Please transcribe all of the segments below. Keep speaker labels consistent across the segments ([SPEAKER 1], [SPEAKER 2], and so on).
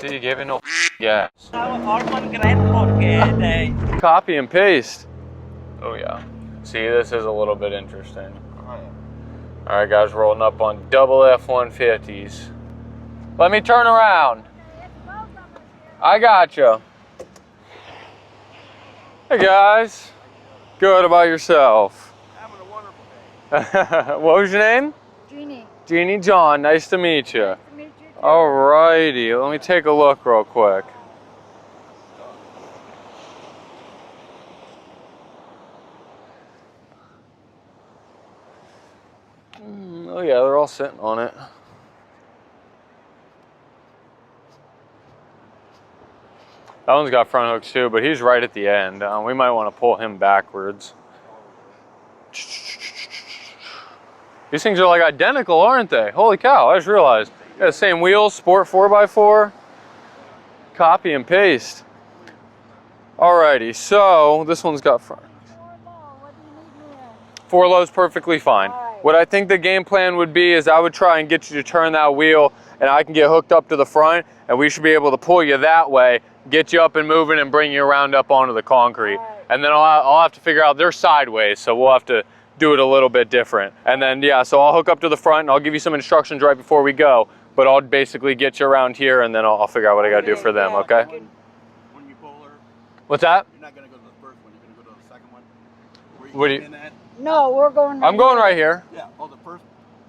[SPEAKER 1] See, you gave it no gas.
[SPEAKER 2] Copy and paste. Oh yeah. See, this is a little bit interesting. All right, guys, rolling up on double F-150s. Let me turn around. I got you. Hey guys. Good, about yourself?
[SPEAKER 3] Having a wonderful day.
[SPEAKER 2] What was your name?
[SPEAKER 4] Jeannie.
[SPEAKER 2] Jeannie John, nice to meet you.
[SPEAKER 4] Nice to meet you too.
[SPEAKER 2] Alrighty, let me take a look real quick. Oh yeah, they're all sitting on it. That one's got front hooks too, but he's right at the end. We might want to pull him backwards. These things are like identical, aren't they? Holy cow, I just realized. Got the same wheels, Sport 4x4. Copy and paste. Alrighty, so this one's got front. 4 low's perfectly fine. What I think the game plan would be is I would try and get you to turn that wheel and I can get hooked up to the front and we should be able to pull you that way, get you up and moving and bring you around up onto the concrete. And then I'll have to figure out they're sideways, so we'll have to do it a little bit different. And then, yeah, so I'll hook up to the front and I'll give you some instructions right before we go, but I'll basically get you around here and then I'll figure out what I gotta do for them, okay?
[SPEAKER 3] When you pull her,
[SPEAKER 2] What's that?
[SPEAKER 3] you're not going to go to the first one, you're going to go to the second one.
[SPEAKER 2] What do you?
[SPEAKER 4] No, we're going right
[SPEAKER 2] I'm going right here.
[SPEAKER 3] Yeah, oh, the first.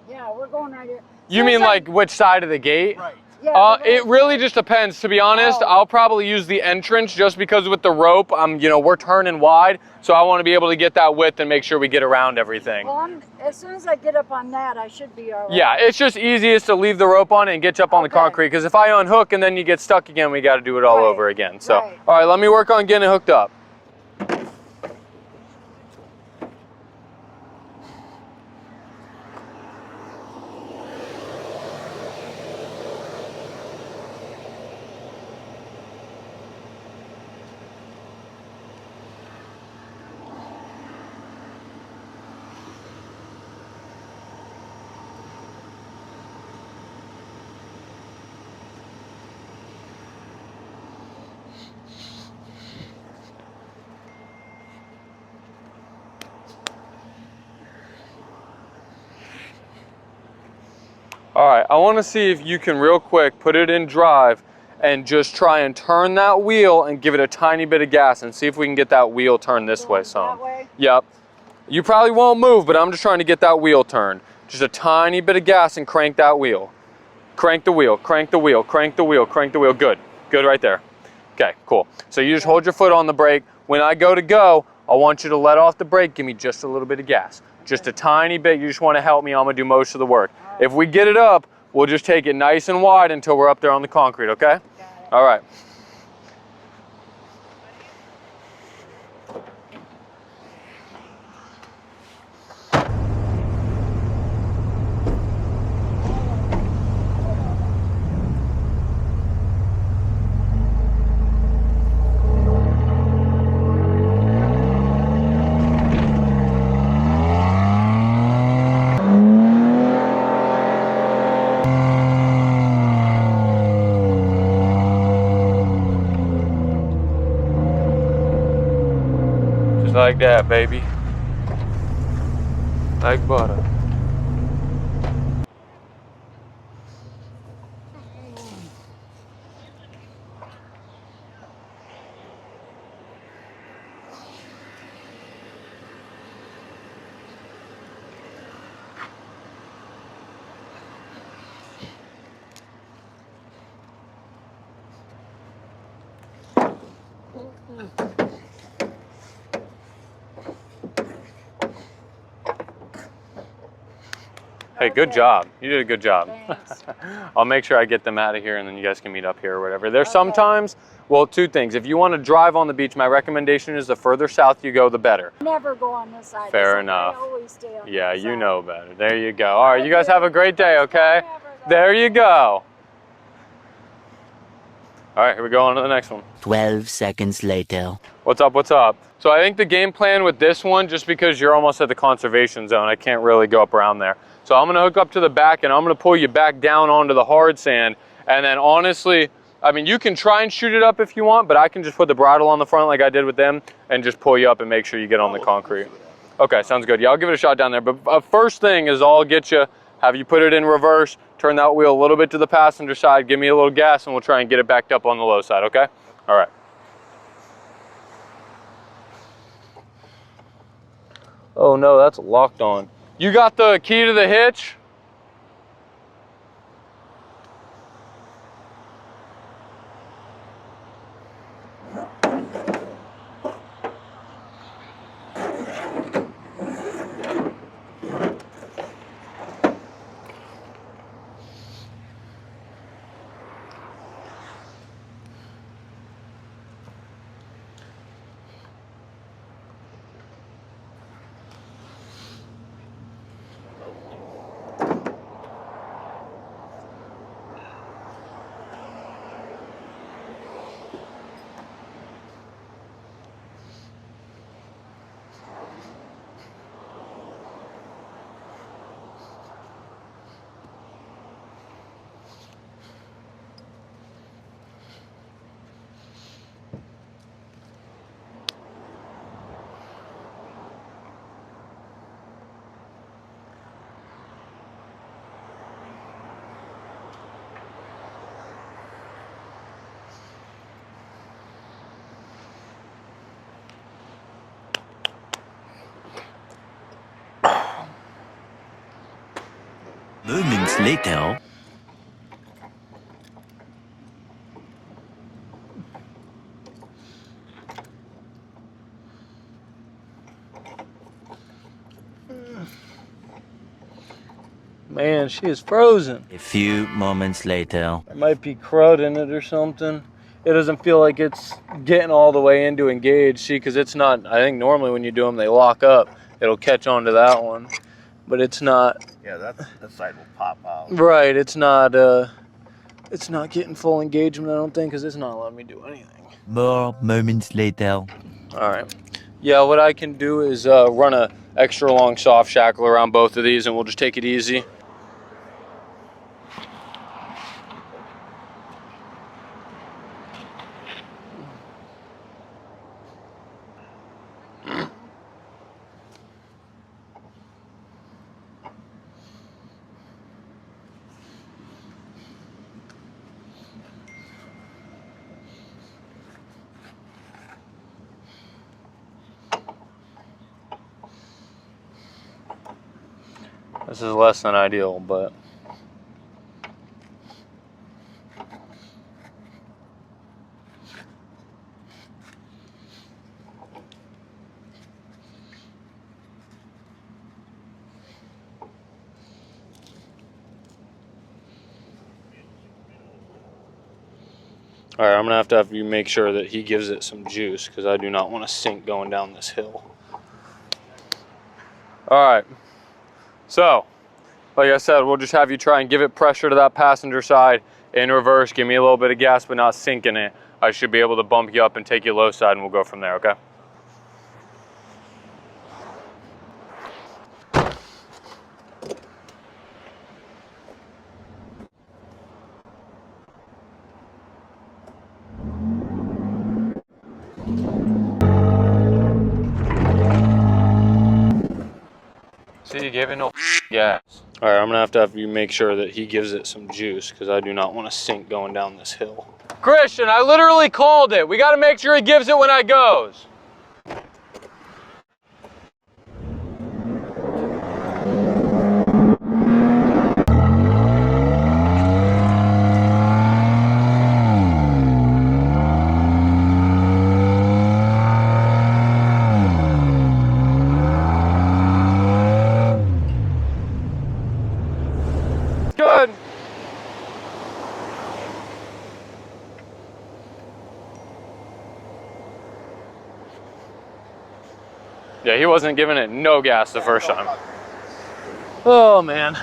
[SPEAKER 4] Yeah, we're going right here.
[SPEAKER 2] You mean like which side of the gate?
[SPEAKER 3] Right.
[SPEAKER 4] Yeah,
[SPEAKER 2] It really just depends. To be honest, I'll probably use the entrance just because with the rope, we're turning wide, so I want to be able to get that width and make sure we get around everything.
[SPEAKER 4] Well, as soon as I get up on that, I should be all right.
[SPEAKER 2] Yeah, it's just easiest to leave the rope on it and get you up on the concrete, because if I unhook and then you get stuck again, we got to do it all over again. So, all right, let me work on getting it hooked up. All right, I want to see if you can real quick put it in drive and just try and turn that wheel and give it a tiny bit of gas and see if we can get that wheel turned this way some.
[SPEAKER 4] That way?
[SPEAKER 2] Yep. You probably won't move, but I'm just trying to get that wheel turned. Just a tiny bit of gas and crank that wheel. Crank the wheel, crank the wheel, crank the wheel, crank the wheel. Good, good right there. Okay, cool. So you just hold your foot on the brake. When I go to go, I want you to let off the brake, give me just a little bit of gas. Just a tiny bit, you just want to help me, I'm gonna do most of the work. If we get it up, we'll just take it nice and wide until we're up there on the concrete, okay? All right. Like that, baby. Like butter. Hey, good job. You did a good job. I'll make sure I get them out of here and then you guys can meet up here or whatever. There's sometimes, well, 2 things. If you want to drive on the beach, my recommendation is the further south you go, the better.
[SPEAKER 4] Never go on this side.
[SPEAKER 2] Fair enough.
[SPEAKER 4] I always stay on
[SPEAKER 2] Yeah,
[SPEAKER 4] this
[SPEAKER 2] you
[SPEAKER 4] side.
[SPEAKER 2] know better. There you go. All right, you guys have a great day, okay? There you go. All right, here we go on to the next one.
[SPEAKER 5] 12 seconds later.
[SPEAKER 2] What's up, what's up? So I think the game plan with this one, just because you're almost at the conservation zone, I can't really go up around there. So I'm gonna hook up to the back and I'm gonna pull you back down onto the hard sand. And then honestly, I mean, you can try and shoot it up if you want, but I can just put the bridle on the front like I did with them and just pull you up and make sure you get on the concrete. Okay, sounds good. Yeah, I'll give it a shot down there. But first thing is I'll get you, have you put it in reverse, turn that wheel a little bit to the passenger side, give me a little gas, and we'll try and get it backed up on the low side, okay? All right. Oh no, that's locked on. You got the key to the hitch?
[SPEAKER 5] Moments later.
[SPEAKER 1] Man, she is frozen.
[SPEAKER 5] A few moments later.
[SPEAKER 1] There might be crud in it or something. It doesn't feel like it's getting all the way in to engage. See, because it's not, I think normally when you do them, they lock up. It'll catch onto that one. But it's not.
[SPEAKER 3] Yeah, that side will pop out.
[SPEAKER 1] Right, it's not getting full engagement, I don't think, because it's not letting me do anything.
[SPEAKER 5] More moments later.
[SPEAKER 1] All right. Yeah, what I can do is run a extra long soft shackle around both of these, and we'll just take it easy. This is less than ideal, but all right, I'm gonna have you make sure that he gives it some juice because I do not want to sink going down this hill. All right. So, like I said, we'll just have you try and give it pressure to that passenger side in reverse. Give me a little bit of gas, but not sinking it. I should be able to bump you up and take you low side, and we'll go from there, okay? See, you gave it no gas. All right, I'm gonna have you make sure that he gives it some juice because I do not want to sink going down this hill. Christian, I literally called it. We got to make sure he gives it when I goes. Good. Yeah, he wasn't giving it no gas the first time. Oh, man.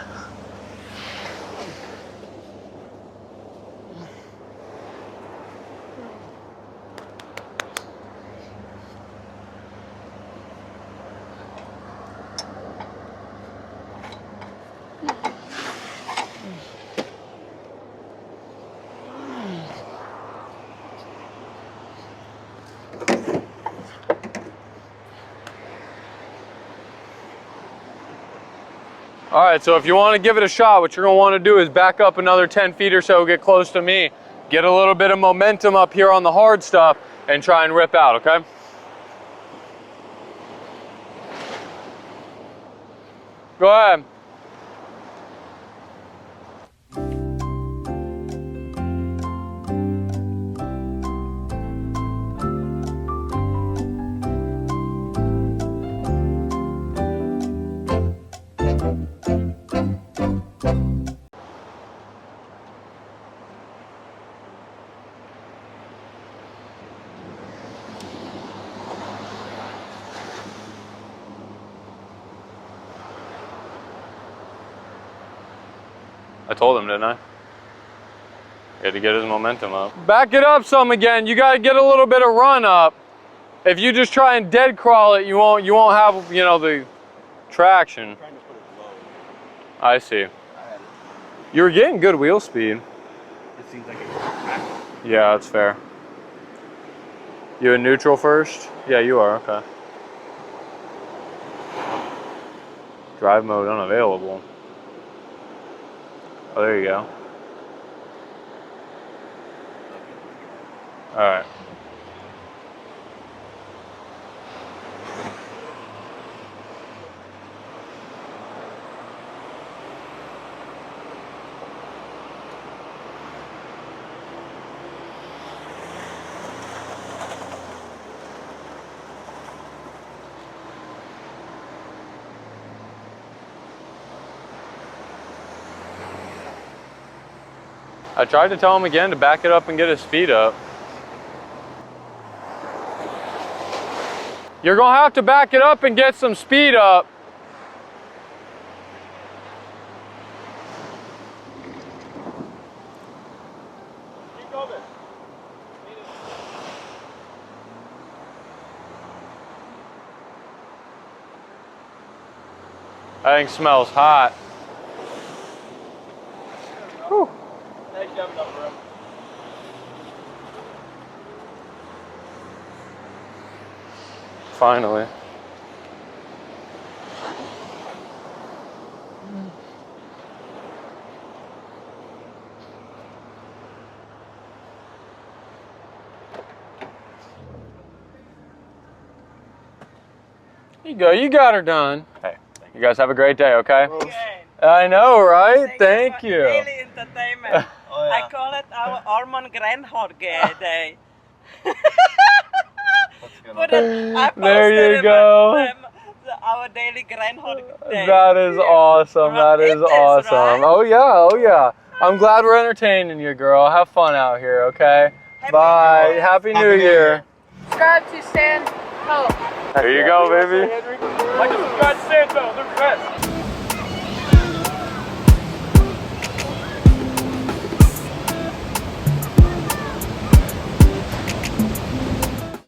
[SPEAKER 2] All right, so if you want to give it a shot, what you're going to want to do is back up another 10 feet or so, get close to me, get a little bit of momentum up here on the hard stuff, and try and rip out, okay? Go ahead. I told him, didn't I? He had to get his momentum up. Back it up some again. You got to get a little bit of run up. If you just try and dead crawl it, you won't have, you know, the traction. I see. You were getting good wheel speed.
[SPEAKER 3] It seems like it's
[SPEAKER 2] Yeah, that's fair. You in neutral first? Yeah, you are. Okay. Drive mode unavailable. Oh, there you go. All right. I tried to tell him again to back it up and get his speed up. You're gonna have to back it up and get some speed up.
[SPEAKER 3] Keep going.
[SPEAKER 2] That thing smells hot. Whew.
[SPEAKER 3] Nice jumping up, bro.
[SPEAKER 2] Finally. There you go, you got her done.
[SPEAKER 3] Hey,
[SPEAKER 2] You guys have a great day, okay?
[SPEAKER 6] Good.
[SPEAKER 2] I know, right? Thank you.
[SPEAKER 6] Daily entertainment.
[SPEAKER 3] Oh, yeah.
[SPEAKER 6] I call it our Ormond Groundhog Day. Put it, I
[SPEAKER 2] There you
[SPEAKER 6] posted
[SPEAKER 2] go.
[SPEAKER 6] our daily Groundhog Day.
[SPEAKER 2] That is awesome. That is
[SPEAKER 6] It is,
[SPEAKER 2] awesome.
[SPEAKER 6] right?
[SPEAKER 2] Oh yeah, oh yeah. I'm glad we're entertaining you, girl. Have fun out here, okay?
[SPEAKER 6] Happy
[SPEAKER 2] Bye.
[SPEAKER 6] New Year.
[SPEAKER 2] Happy New Year.
[SPEAKER 7] Subscribe to Stan Hope.
[SPEAKER 2] Here you go, baby.
[SPEAKER 3] Like to subscribe to Santo, they're the best.